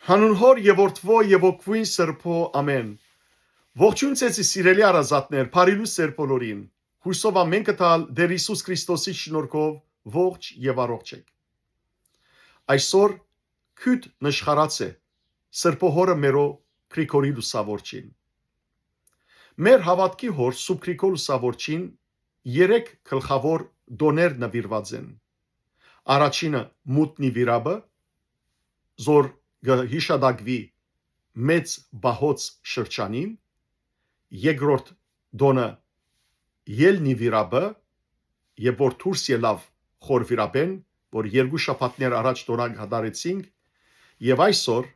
Հանուն հոր եւ որդվո եւ օգվույն սրբո ամեն։ Ողջույն ցեզի սիրելի արազատներ, բարիլույս ձեր բոլորին։ Հույսով ամեն կտալ Տեր Հիսուս Քրիստոսի շնորհքով ողջ եւ առողջ եք։ Այսօր քույտ նշխարած է սրբո հորը մերո Գրիգորի Լուսավորչին։ Մեր հավատքի հոր Սուրբ Գրիգոր Լուսավորչին 3 գլխավոր դոներ նվիրված են։ Առաջինը մուտնի վիրաբը, զոր հիշադակվի մեծ բահոց շրջանին, երկրորդ դոնը ելնի վիրաբը, եւ որ դուրս ելավ խոր վիրաբեն, որ 2 շաբաթներ առաջ դոնակ հադարեցինք, եւ այսօր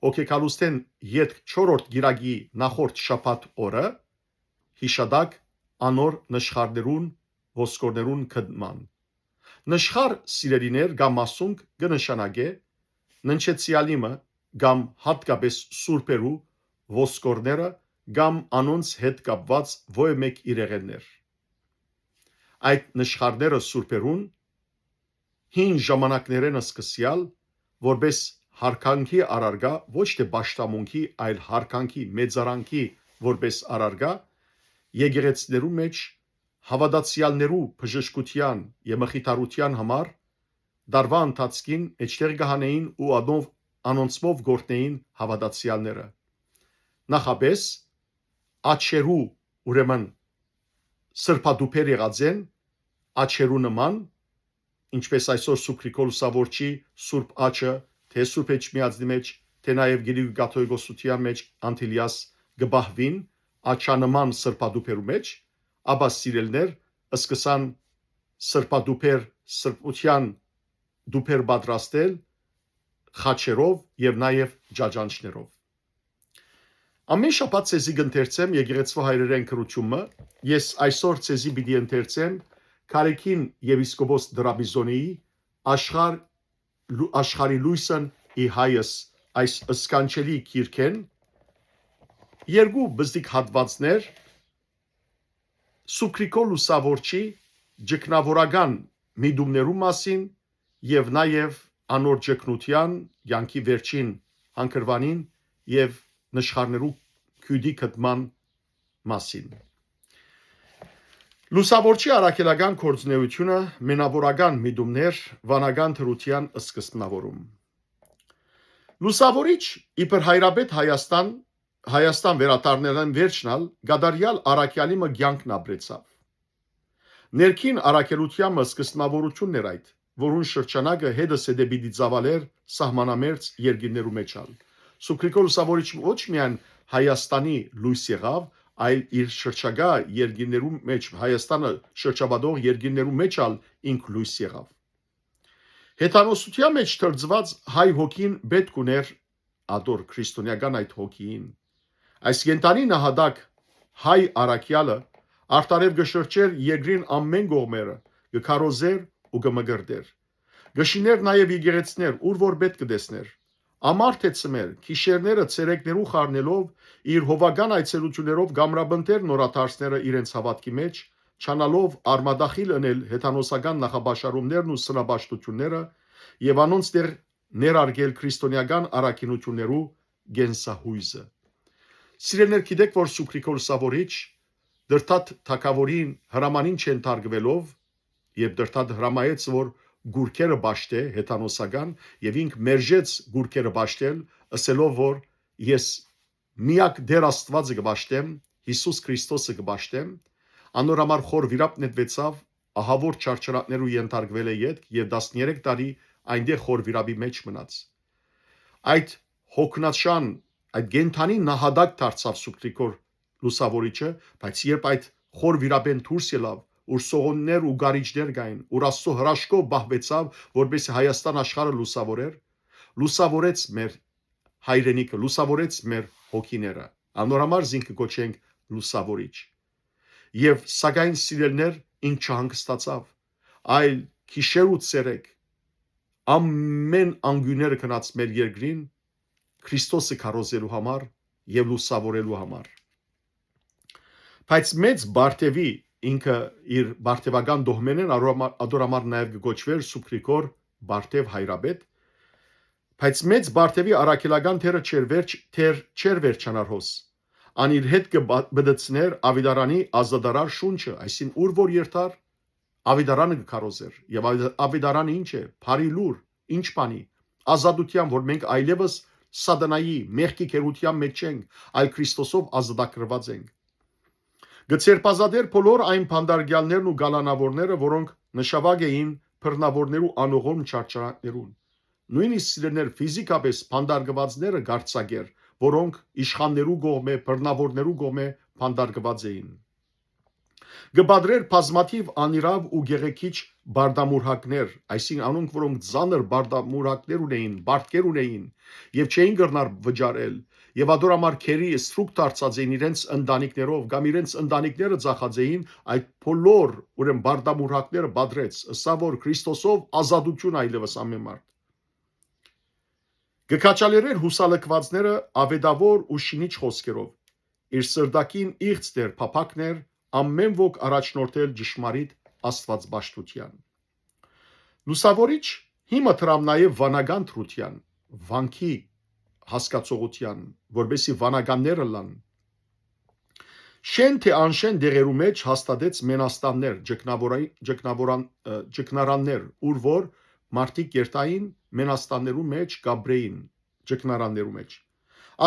հոգեկալուստեն յետ 4-րդ գիրագի նախորդ շաբաթ օրը հիշադակ անոր նշխարներուն ոսկորներուն կդման։ Նշխար սիրելիներ կամ ասունք կնշանակե ննչեցիալիմը կամ հատկապես սուրբերու ոսկորները կամ անոնց հետ կապված ոյ մեկ իրեղեններ։ Այդ նշխարները սուրբերուն հին ժամանակներեն սկսյալ որպես հարկանքի արարգա, ոչ թե պաշտամունքի, այլ հարկանքի մեծարանքի որպես արարգա, եկեղեցիներու մեջ հավատացյալներու բժշկության եւ մխիթարության համար դարվա ընթացքին էջտեղ գահանեին ու անոնցմով գործնեին հավատացյալները։ Նախապես աչերու ուրեմն սրբադուփեր եղած են աչերու նման, ինչպես այսօր Սուրբ Գրիգոր Լուսավորչի Սուրբ աչը, թե Սուրբ Էջմիածնի մեջ, թե նաև Գիրգի կաթողիկոսության մեջ Անտիլիաս գբահվին աչանման սրբադուփերու մեջ, ապա սիրելներ սկսան սրբադուփեր սրբության դուփեր պատրաստել խաչերով եւ նաեւ ջաջանջներով։ Ամեն շաբաթ ցեզի կընթերցեմ եկեղեցու հայրերեն քրությունը, ես այսօր ցեզի պիտի ընթերցեմ Քարեքին եպիսկոպոս Դրաբիզոնիի աշխարհի լույսն ի հայս այս սկանչելի քիրքեն երկու բզդիկ հատվածներ Սուրբ Գրիգոր Լուսավորչի ջկնավորական միտումներու մասին եւ նաեւ անոր ջկնության յանքի վերջին հանգրվանին եւ նշխարներու քյուդի կդման մասին։ Լուսավորչի առաքելական կորձնեությունը մենավորական միտումներ վանական թրության սկզբնավորում։ Լուսավորիչ իբր հայրապետ Հայաստան վերատարներն վերջնալ գադարյալ առաքյալի կյանքն ապրեցավ։ Ներքին առաքելությամը սկզբնավորությունն էր այդ, որուն շրջանակը հետս է դեպի ծավալեր սահմանամերձ երկիրներու մեջ ալ։ Սուրբ Գրիգոր Լուսավորիչը ոչ միայն Հայաստանի լույս եղավ, այլ իր շրջագա երկիրներու մեջ Հայաստանը շրջապատող երկիրներու մեջ ալ ինք լույս եղավ։ Հեթանոսության մեջ թրջված հայ հոգին պետք ուներ ադոր քրիստոնեական այդ հոգին։ Այս կենտանի նահատակ հայ առաքյալը արտարև գշրջեր երկրին ամեն կողմերը, գքարոզեր ու գմգրդեր։ Գշիներ նաև եկեղեցիներ, ուր որ պետք կտեսներ։ Ամարթ է ծմեր, քիշերները ցերեկներու խառնելով իր հովական այցելություններով գամրաբնտեր նորաթարսները իրենց հավատքի մեջ, չանալով արմադախիլ անել հեթանոսական նախաբաշարումներն ու սրաբաշտությունները եւ անոնց դեր ներարգել քրիստոնեական առաքինություններու գենսահույզը։ Սիրելիներ, գիտեք, որ Սուրբ Գրիգոր Լուսավորիչ դրթատ թակավորին հրամանին չեն թարգվելով եւ դրթատ հրամայեց, որ գուրքերը բաշտե հեթանոսական եւ ինք մերժեց գուրքերը բաշտել, ասելով, որ ես միակ Դեր Աստվածը կբաշտեմ, Հիսուս Քրիստոսը կբաշտեմ, անոր համար խոր վիրապ նետվեցավ, ահավոր չարչարատներու ենթարկվել է յետք եւ 13 տարի այնտեղ խոր վիրապի մեջ մնաց։ Այդ հոգնածան, այդ գենթանի նահատակ դարձավ Սուրբ Գրիգոր Լուսավորիչը, բայց երբ այդ խոր վիրապեն դուրս ելավ, ուր սողոններ ու գարիջներ կային, ուր Աստծո հրաշքով բահվեցավ, որպես Հայաստան աշխարհը լուսավորեր, լուսավորեց մեր հայրենիքը, լուսավորեց մեր հոգիները։ Անոր համար զինք կոչենք լուսավորիչ։ Եվ սակայն սիրելներ ինք չհանգստացավ, այլ քիշեր ու ցերեկ ամեն անգյուները կնաց մեր երկրին Քրիստոսը քարոզելու համար եւ լուսավորելու համար։ Բայց մեծ Բարտևի ինքը իր Բարտևական դոհմենեն ադոր համար նաև կոչվեր Սուրբ Գրիգոր Բարտև հայրապետ, Բայց մեծ Բարթևի առաքելական թերը չեր վերջանար հոս։ Ան իր հետ կբդցներ Ավիդարանի ազդարար շունչը, այսին ուր որ երթար Ավիդարանը կքարոզեր, եւ Ավիդարանը ինչ է, բարի լուր, ինչ բանի, ազատության, որ մենք այլևս սատանայի մեղքի քերության մեջ չենք, այլ Քրիստոսով ազատագրված ենք։ Գցերպազադեր բոլոր այն փանդարգյալներն ու գալանավորները, որոնք նշավակ էին բռնավորներու անողոմ չարչարանքներուն։ Նույնիսկ սիրելներ ֆիզիկապես փանդարգվածները գարցակեր, որոնք իշխաններու կողմէ, բռնավորներու կողմէ փանդարգված էին։ Գբադրեր բազմաթիվ անիրավ ու գեղեցիկ բարդամուրհակներ, այսինքն անոնք, որոնք ծանր բարդամուրհակներ ունեին, բարդկեր ունեին եւ չէին կրնար վճարել, եւ ադորամար քերի ստրուկ դարձած էին իրենց ընտանիքներով, կամ իրենց ընտանիքները ծախած էին այդ բոլոր ուրեմն բարդամուրհակները բադրեց, ըսա որ Քրիստոսով ազատություն այլևս ամեն մարդ։ Գկաչալերեր հուսալքվածները ավետավոր ու շինիչ խոսքերով, իր սրդակին իղծ դեր փափակներ, ամեն ոք առաջնորդել ճշմարիտ աստվածբաշխության։ Լուսավորիչ հիմա դրամ նաև վանական թրության, վանքի հասկացողության, որբեսի վանականները լան։ Շեն թե անշեն դեղերու մեջ հաստատեց մենաստաններ, ճգնարաններ, ուր որ մարդիկ երթային մենաստաններու մեջ գաբրեին, ճգնարաններու մեջ։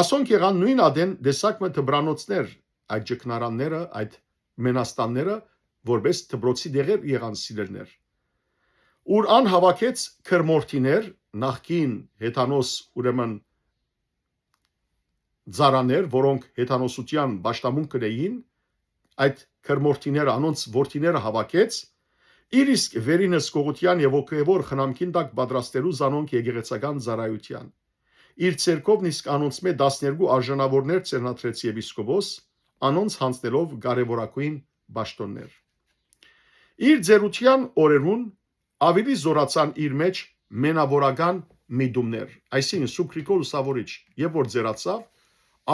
Ասոնք եղան նույն ադեն դեսակմը թբրանոցներ, այդ ճգնարանները, այդ մենաստանները, որպես թբրոցի դեղեր եղան սիրելներ։ Ուր ան հավաքեց քրմորթիներ, նախքին հեթանոս ուրեմն ծարաներ, որոնք հեթանոսության պաշտամունք կրեին, այդ քրմորթիները անոնց որդիները հավաքեց, իր իսկ վերինս կողության եւ ոգեվոր խնամքին տակ պատրաստելու զանոնք եկեղեցական ծառայության։ Իր ցերկով նիսկ անոնց մե 12 արժանավորներ ցերնատրեց եպիսկոպոս, անոնց հանձնելով կարևորակույն պաշտոններ։ Իր ձերության օրերուն ավելի զորացան իր մեջ մենավորական միտումներ, այսինքն Սուկրիկոլ Սավորիչ, եւ որ ձերացավ,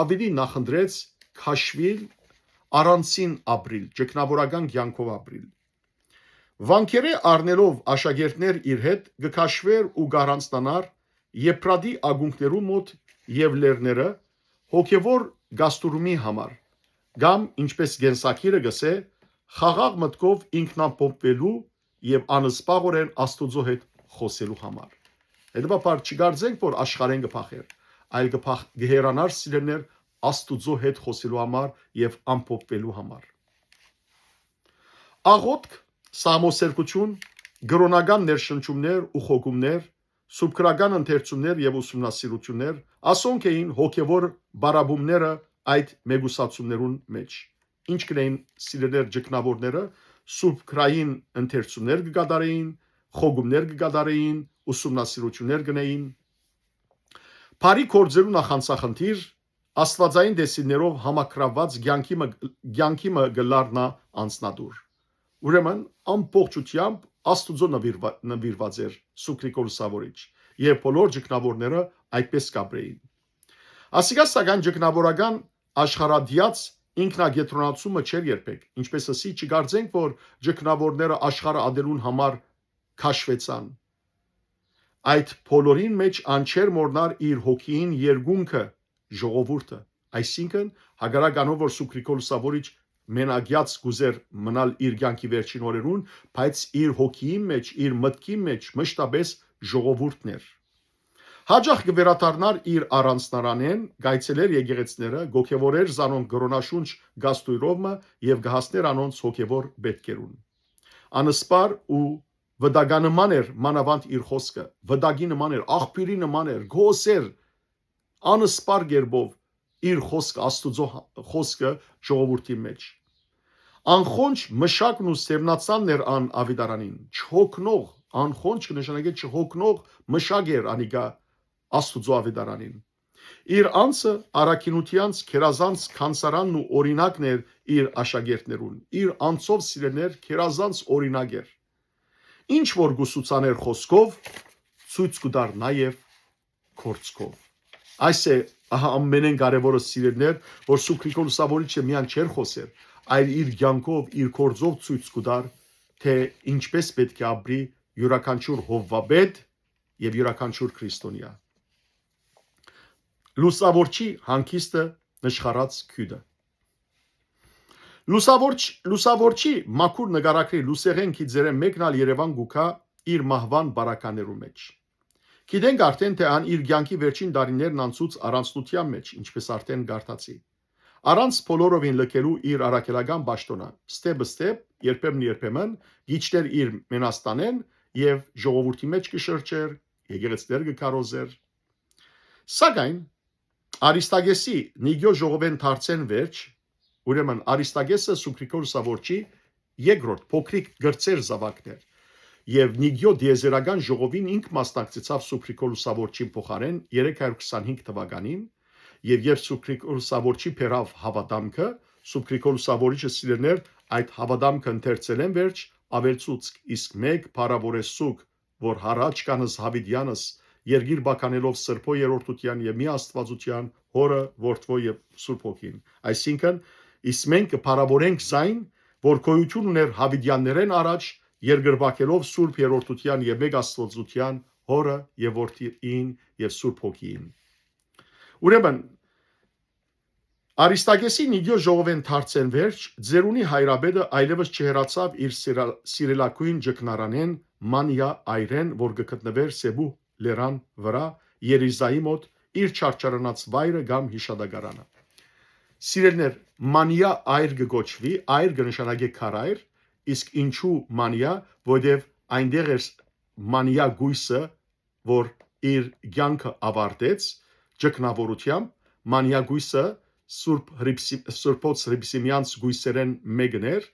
ավելի նախընտրեց քաշվիլ առանցին ապրիլ, ճգնավորական կյանքով ապրիլ։ Վանքերը առնելով աշակերտներ իր հետ գքաշվեր ու գարանցնանար Եփրադի ագունքներու մոտ եւ լերները հոգեվոր գաստուրումի համար, կամ ինչպես Գենսակիրը գսե, խաղաղ մտքով ինքնապոմպվելու եւ անսպաղորեն Աստուծո հետ խոսելու համար։ Հետևաբար չգարձենք, որ աշխարհեն կփախեր, այլ կհերանար սիրելներ Աստուծո հետ խոսելու համար եւ ամփոփվելու համար։ Աղոթք, սամոսերկություն, գրոնական ներշնչումներ ու խոգումներ, սուբկրական ընթերցումներ եւ ուսումնասիրություններ, ասոնք էին հոգեվոր բարաբումները այդ մեգուսացումներուն մեջ։ Ինչ կրեին սիրելներ ճգնավորները, սուբկրային ընթերցումներ կգադարեին, խոգումներ կգադարեին, ուսումնասիրություններ գնեին։ Բարի կորձերու նախանցախնդիր աստվածային դեսիներով համակրաված կյանքի մը գլարնա անցնադուր։ Ուրեմն ամբողջությամբ Աստուծո նվիրված էր Սուկրիկոլ Սավորիչ, եւ բոլոր ճգնավորները այդպես կապրեին։ Ասիկա սակայն ճգնավորական աշխարհադիած ինքնագետրոնացումը չէր երբեք, ինչպես ասի չգարձենք, որ ճգնավորները աշխարհը ադելուն համար քաշվեցան։ Այդ բոլորին մեջ անչեր մորնար իր հոգին երկունքը ժողովուրդը, այսինքն հագարականով որ Սուկրիկոլ Սավորիչ մենակյաց գուզեր մնալ իր կյանքի վերջին օրերուն, բայց իր հոգիի մեջ, իր մտքի մեջ մշտապես ժողովուրդն էր։ Հաջող կվերադառնար իր առանձնարանեն, գայցելեր եկեղեցները, գոքեվորեր զանոնք գրոնաշունչ գաստույրովը եւ գահասներ անոնց հոգեվոր պետքերուն։ Անսպար ու վդագանման էր մանավանդ իր խոսքը, վդագի նման էր, աղբյուրի նման էր, գոսեր անսպար գերբով իր խոսքը Աստուծո խոսքը ժողովրդի մեջ։ Անխոնջ մշակն ու սերնացանն էր ան Ավիդարանին, չհոգնող, անխոնջ կնշանակե չհոգնող մշակ էր անիկա Աստուծո Ավիդարանին։ Իր անձը առաքինությանց քերազանց քանսարանն ու օրինակն էր իր աշակերտներուն, իր անձով սիրելներ քերազանց օրինակ էր։ Ինչ որ գուսուցաներ խոսքով, ցույց կտար նաև կորցքով։ Այս է ամենեն կարևորը սիրելներ, որ Սուկրիկոլ Սավորիչը միան չէր խոսեր, այլ իր կյանքով, իր կորձով ցույց կտար, թե ինչպես պետք է ապրի յուրաքանչյուր հովվաբեդ եւ յուրաքանչյուր քրիստոնյա։ Լուսավորչի հանգիստը նշխարած քյուդը։ Լուսավորչի մաքուր նկարակրի լուսեղենքի ձերեն մեկնալ Երևան գուքա իր մահվան բարականերու մեջ։ Գիտենք արդեն թե ան իր կյանքի վերջին տարիներն անցուց առանցնության մեջ, ինչպես արդեն գարտացի։ Առանց բոլորովին լքելու իր առաքելական ճաշտոնը, ստեպ, երբեմն գիչներ իր մենաստանեն եւ ժողովրդի մեջ կշրջեր, եկեղեցիներ կկարոզեր։ Սակայն Արիստագեսի նիգյո ժողովեն դարձեն վերջ, ուրեմն Արիստագեսը Սուկրիկոս Սավորչի երկրորդ փոքրիկ գրծեր զավակներ եւ նիգյո դիեզերական ժողովին ինք մասնակցեցավ Սուկրիկոս Սավորչին փոխարեն 325 թվականին եւ երբ Սուկրիկոս Սավորչի փերավ հավատամքը Սուկրիկոս Սավորիչը սիրներ այդ հավատամքը ընթերցել են վերջ ավելցուց իսկ մեկ փարավորեսուկ որ հարաճ կանս Հավիդյանս Երգիր բականելով Սրբո երորդության եւ մի Աստվածության Հորը, Որդվո եւ Սուրբ Հոգին։ Այսինքն, իսկ մենք կփարավորենք զայն, որ գոյություն ուներ Հավիդյաններեն առաջ երգրբակելով Սուրբ երորդության եւ մեկ Աստվածության Հորը եւ Որդին եւ Սուրբ Հոգին։ Ուրեմն Արիստագեսի նիգյո ժողովեն դարձեն վերջ, ձերունի հայրաբեդը այլևս չհերացավ իր սիրելակույն ճգնարանեն մանիա այրեն, որ գտնվեր Սեբու լերան վրա Երիզայի մոտ իր չարչարանած վայրը կամ հիշադակարանը։ Սիրելներ, մանիա այր կգոչվի, այր կնշանակի քարայր, իսկ ինչու մանիա, որովհետև այնտեղ էր մանիա գույսը, որ իր կյանքը ավարտեց ճգնավորությամբ, մանիա գույսը Սուրբոց Հրիփսիմյանց գույսերեն մեկն էր,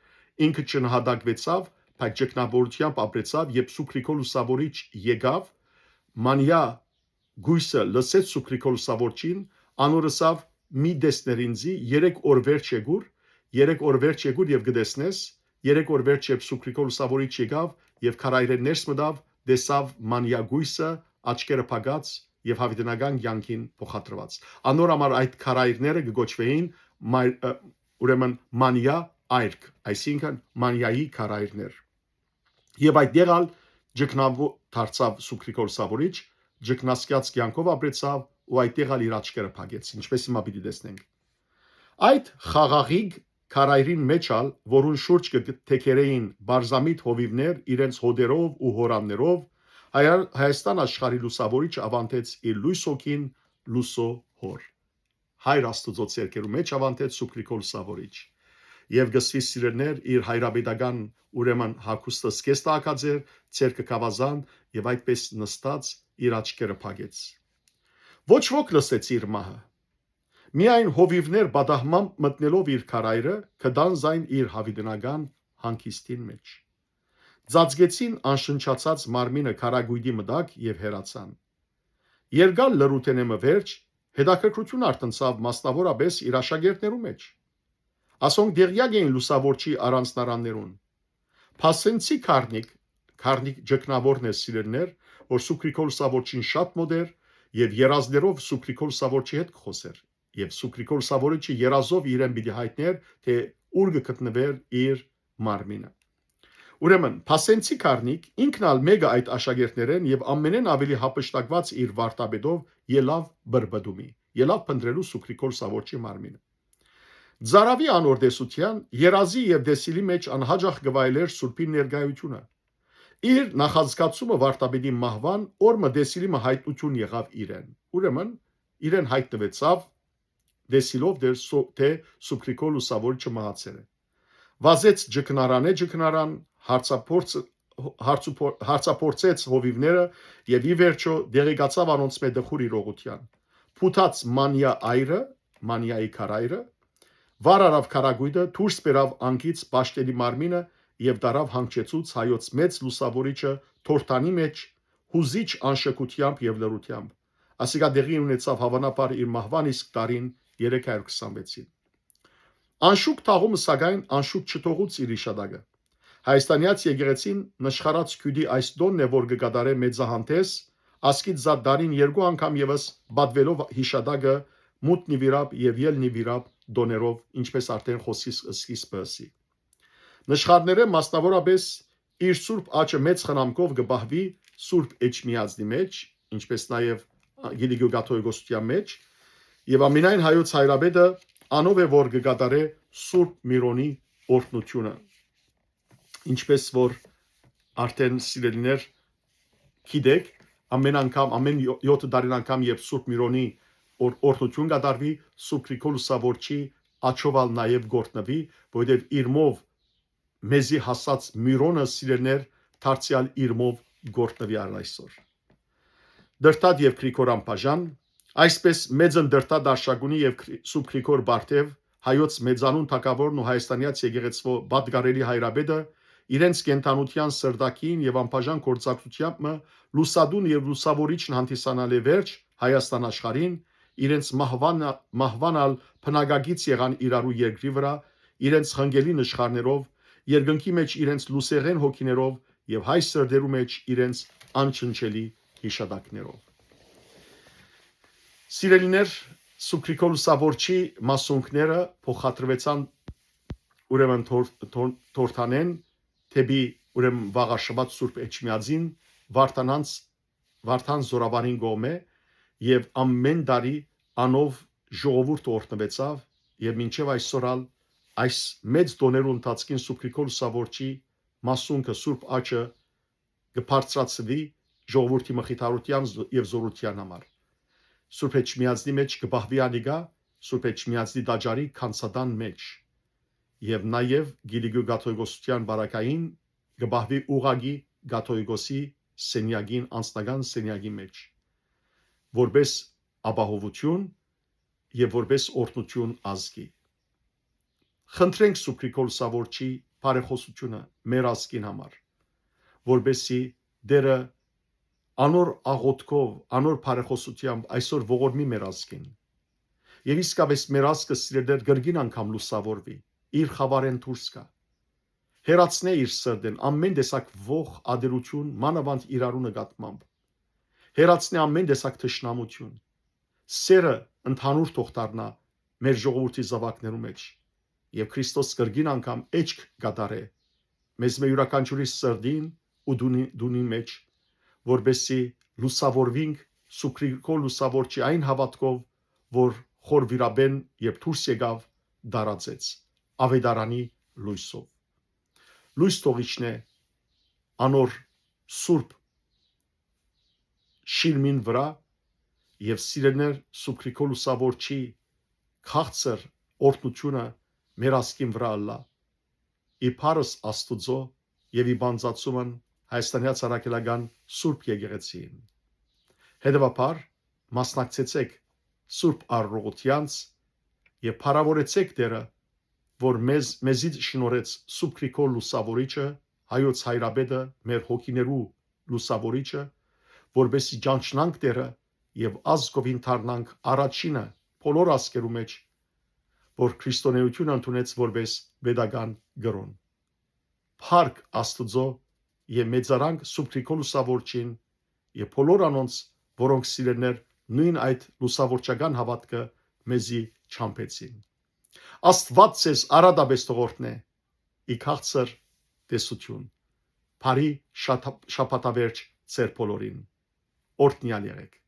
ինքը չնահատակվեցավ, բայց ճգնավորությամբ ապրեցավ, երբ Սուկրիկոս Լուսավորիչ եկավ, մանիա գույսը լսեց Սուկրիկոս Լուսավորչին, անորսավ մի դեսներ ինձի 3 օր վերջ եկուր եւ գտեսնես 3 օր վերջ երբ Սուկրիկոս Լուսավորիչ եկավ եւ քարայրեն ներս մտավ, տեսավ մանիա գույսը, աչքերը փակած եւ հավիտենական կյանքին փոխադրված։ Անոր համար այդ քարայրները կգոչվեին ուրեմն մանիա այրք, այսինքն մանիայի քարայրներ։ Եվ այդ դեղալ ճգնավո դարձավ Սուկրիկոս Սավորիչ, ճգնասկյաց կյանքով ապրեցավ ու այդ դեղալ իր աչքերը փակեց, ինչպես հիմա պիտի տեսնենք։ Այդ խաղաղիկ քարայրին մեջալ, որուն շուրջ կթեքերեին բարձամիտ հովիվներ իրենց հոդերով ու հորաններով, Հայաստան աշխարհի լուսավորիչը ավանդեց իր լույս հոգին լուսո հոր։ Հայր Աստծո ցերկերու մեջ ավանդեց Սուկրիկոս Լուսավորիչ։ Եվ գսվի սիրելներ իր հայրաբեդական ուրեմն հակուստը սկեստ ակաձեր, ցերկը կավազան եւ այդպես նստած իր աչքերը փակեց։ Ոչ ոք լսեց իր մահը։ Միայն հովիվներ բադահմամբ մտնելով իր քարայրը, կդան զայն իր հավիտենական հանգիստին մեջ։ Ձածգեցին անշնչացած մարմինը քարագույդի մտակ եւ հերացան։ Երգալ լրութենեմը վերջ հետաքրքրություն արտնցավ մասնավորապես իր աշակերտներու մեջ։ Ասոնք դեղյակ էին լուսավորչի առանձնարաններուն։ Փասենցի քարնիկ ջկնավորն է սիրելներ, որ Սուկրիկոս Լուսավորչին շատ մոդեր եւ երազներով Սուկրիկոս Լուսավորչի հետ խոսեր եւ Սուկրիկոս Լուսավորիչը երազով իրեն պիտի հայտներ, թե ուր կգտնվեր իր մարմինը։ Ուրեմն Փասենցի քարնիկ ինքն ալ մեկը այդ աշակերտներեն եւ ամենեն ավելի հապշտակված իր վարտաբեդով ելավ բրբդումի, ելավ փնտրելու Սուկրիկոս Լուսավորչի մարմինը։ Ձարավի անորդեսության երազի եւ դեսիլի մեջ անհաջող գվայելեր Սուրբի ներկայությունը։ Իր նախազգացումը վարտաբեդի մահվան օրը դեսիլի հայտնություն եղավ իրեն։ Ուրեմն իրեն հայտնվեցավ դեսիլով թե Սուկրիկոս Լուսավորիչը մահացել է։ Վազեց ջկնարան հարցափորձեց հովիվները եւ ի վերջո դեղեկացավ անոնց մե դխուր իրողության։ Փութած մանիայի քարայրը վար արավ քարագույդը դուրս բերավ անկից պաշտելի մարմինը եւ դարավ հանգչեցուց հայոց մեծ լուսավորիչը թորտանի մեջ հուզիչ անշկությամբ եւ լրությամբ։ Ասիկա դեղի ունեցավ հավանաբար իր մահվան իսկ տարին 326-ին։ Անշուք թաղումը սակայն անշուք չթողուց իր իշադակը։ Հայաստանյաց եկեղեցին նշխարած քյուդի այս դոնն է, որ կգադարե մեծահանտես, ասկից զատ դարին 2 անգամ եւս բադվելով հիշադակը մութ նիվիրապ եւ ել նիվիրապ դոներով, ինչպես արդեն խոսի սկիզբը։ Նշխարները մասնավորապես իր սուրբ աճը մեծ խնամքով կբահվի սուրբ էջմիածնի մեջ, ինչպես նաեւ Գիլիգո գաթողիկոսության մեջ, Եվ ամենայն հայոց հայրաբեդը անով է որ կգադարե Սուրբ Միրոնի օրհնությունը։ Ինչպես որ արդեն սիրելիներ գիտեք, ամեն 7 տարին անգամ երբ Սուրբ Միրոնի օրհնություն կդարվի, Սուրբ Գրիգոր Լուսավորչի աչովալ նաև գործնվի, որովհետև իրմով մեզի հասած Միրոնը սիրելիներ դարձյալ իրմով գործնվի այսօր։ Դրտատ եւ Գրիգոր Ամբաժան, այսպես մեծն դրտատ Արշակունի եւ Սուրբ Գրիգոր Բարթև, հայոց մեծանուն թագավորն ու հայաստանյաց եկեղեցվո բադգարելի հայրաբեդը իրենց կենթանության սրդակին եւ անբաժան գործակցությամբ լուսադուն եւ լուսավորիչն հանդիսանալի վերջ Հայաստան աշխարհին իրենց մահվանալ փնագագից եղան իրարու երկրի վրա իրենց հնգելի նշխարներով երկնքի մեջ իրենց լուսեղեն հոգիներով եւ հայ սրդերու մեջ իրենց անչնչելի հիշադակներով։ Սիրելիներ, Սուրբ Գրիգոր Լուսավորչի մասունքները փոխադրվեցան ուրեմն Թորթանեն թեպի ուրեմն վաղաշաբաթ Սուրբ Էջմիածին Վարդան Զորավարին գոմե եւ ամեն տարի անով ժողովուրդ օրհնվեցավ եւ մինչեւ այսօր այս մեծ դոներու ընթացքին Սուրբ Գրիգոր Լուսավորչի մասունքը Սուրբ աճը կբարձրացվի ժողովրդի մխիթարության եւ զորության համար։ Սուրբ Էջմիածնի մեջ կբահվի ալիգա Սուրբ Էջմիածնի դաջարի քանսադան մեջ եւ նաեւ Գիլիգու գաթողիկոսության բարակային կբահվի ուղագի գաթողիկոսի սենյագին անձնական սենյագի մեջ որպես ապահովություն եւ որպես օրհնություն ազգի։ Խնդրենք Սուրբ Գրիգոր Լուսավորչի բարեխոսությունը մեր ազգին համար, որպեսզի դերը անոր աղոթքով, անոր բարեխոսությամբ այսօր ողորմի մեր ազգին։ Եվ իսկապես մեր ազգը սիրելիներ գրգին անգամ լուսավորվի, իր խավարեն դուրս գա։ Հերացնե իր սրտեն ամեն տեսակ ողջ ադելություն, մանավանդ իրարու նկատմամբ։ Հերացնե ամեն տեսակ թշնամություն։ Սերը ընդհանուր թող դառնա մեր ժողովրդի զավակներու մեջ եւ Քրիստոս գրգին անգամ էջք կդարե մեզ մեր յուրաքանչյուրի սրդին ու դունի մեջ որբեսի լուսավորվինք Սուրբ Գրիգոր Լուսավորչի այն հավատքով որ խորվիրաբեն եւ դուրս եկավ դարածեց ավետարանի լույսով լույս թողիչնե անոր Սուրբ շիրմին վրա եւ սիրելիներ Սուրբ Գրիգոր Լուսավորչի քաղցր օրհնությունը մեր ազգին վրա ալլա իբարս Աստուծո եւ իբանձացումն հայաստանյաց արաքելական Սուրբ եկեղեցին հետեւաբար մասնակցեցեք Սուրբ առողջությանց եւ փառավորեցեք Տերը որ մեզի շնորհեց Սուրբ Գրիգոր Լուսավորիչը հայոց հայրաբեդը մեր հոգիներու լուսավորիչը որբեսի ճանչնանք Տերը եւ ազգովին դառնանք առաջինը բոլոր ազգերու մեջ որ քրիստոնեություն ընդունեց որպես pedagogan գրոն Փառք Աստուծո եւ մեծարանք Սուրբ Գրիգոր Լուսավորչին եւ բոլոր անոնց որոնք սիրելիներ նույն այդ լուսավորչական հավատքը մեզի չամփեցին Աստված ձեզ արադաբես թողորտնե ի քաղցր տեսություն Փարի շաբաթավերջ ձեր բոլորին օրհնյալ եղեք